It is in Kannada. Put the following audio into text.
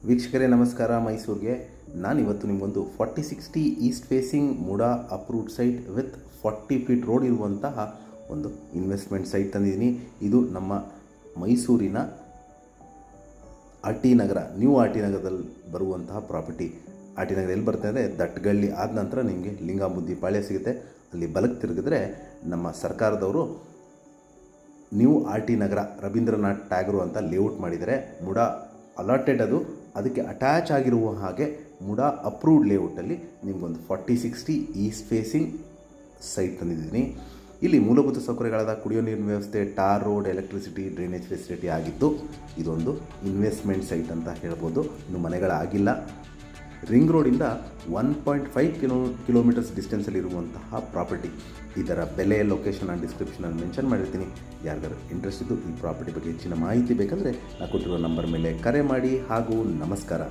ವೀಕ್ಷಕರೇ ನಮಸ್ಕಾರ. ಮೈಸೂರಿಗೆ ನಾನಿವತ್ತು ನಿಮಗೊಂದು 4060 East facing MUDA approved site with 40 feet road ಇರುವಂತಹ ಒಂದು ಇನ್ವೆಸ್ಟ್ಮೆಂಟ್ ಸೈಟ್ ತಂದಿದ್ದೀನಿ. ಇದು ನಮ್ಮ ಮೈಸೂರಿನ ಆರ್ ಟಿ ನಗರ, ನ್ಯೂ ಆರ್ ಟಿ ನಗರದಲ್ಲಿ ಬರುವಂತಹ ಪ್ರಾಪರ್ಟಿ. ಆರ್ ಟಿ ನಗರ ಎಲ್ಲಿ ಬರ್ತದೆ ಅಂದರೆ ದಟ್ಗಳ್ಳಿ ಆದ ನಂತರ ನಿಮಗೆ ಲಿಂಗಾಮುದ್ದಿ ಪಾಳ್ಯ ಸಿಗುತ್ತೆ. ಅಲ್ಲಿ ಬಲಕ್ಕೆ ತಿರುಗಿದ್ರೆ ನಮ್ಮ ಸರ್ಕಾರದವರು ನ್ಯೂ ಆರ್ ಟಿ ನಗರ ರವೀಂದ್ರನಾಥ್ ಟ್ಯಾಗೂರ್ ಅಂತ ಲೇಔಟ್ ಮಾಡಿದ್ದಾರೆ. ಮುಡಾ ಅಲಾಟೆಡ್ ಅದಕ್ಕೆ ಅಟ್ಯಾಚ್ ಆಗಿರುವ ಹಾಗೆ ಮುಡಾ ಅಪ್ರೂವ್ಡ್ ಲೇಔಟಲ್ಲಿ ನಿಮಗೊಂದು 4060 ಈಸ್ಟ್ ಫೇಸಿಂಗ್ ಸೈಟ್ ತಂದಿದ್ದೀನಿ. ಇಲ್ಲಿ ಮೂಲಭೂತ ಸೌಕರ್ಯಗಳಾದ ಕುಡಿಯೋ ನೀರಿನ ವ್ಯವಸ್ಥೆ, tar road, electricity, drainage facility ಆಗಿದ್ದು ಇದೊಂದು ಇನ್ವೆಸ್ಟ್ಮೆಂಟ್ ಸೈಟ್ ಅಂತ ಹೇಳ್ಬೋದು. ಇನ್ನು ಮನೆಗಳಾಗಿಲ್ಲ. ರಿಂಗ್ ರೋಡಿಂದ 1.5 ಕಿಲೋಮೀಟರ್ಸ್ ಡಿಸ್ಟೆನ್ಸಲ್ಲಿರುವಂತಹ ಪ್ರಾಪರ್ಟಿ. ಇದರ ಬೆಲೆ, ಲೊಕೇಶನ್ ಆ್ಯಂಡ್ ಡಿಸ್ಕ್ರಿಪ್ಷನಲ್ಲಿ ಮೆನ್ಷನ್ ಮಾಡಿರ್ತೀನಿ. ಯಾರಿಗಾರು ಇಂಟ್ರೆಸ್ಟ್ ಇದ್ದು ಈ ಪ್ರಾಪರ್ಟಿ ಬಗ್ಗೆ ಹೆಚ್ಚಿನ ಮಾಹಿತಿ ಬೇಕಂದರೆ ನಾನು ಕೊಟ್ಟಿರೋ ನಂಬರ್ ಮೇಲೆ ಕರೆ ಮಾಡಿ. ಹಾಗೂ ನಮಸ್ಕಾರ.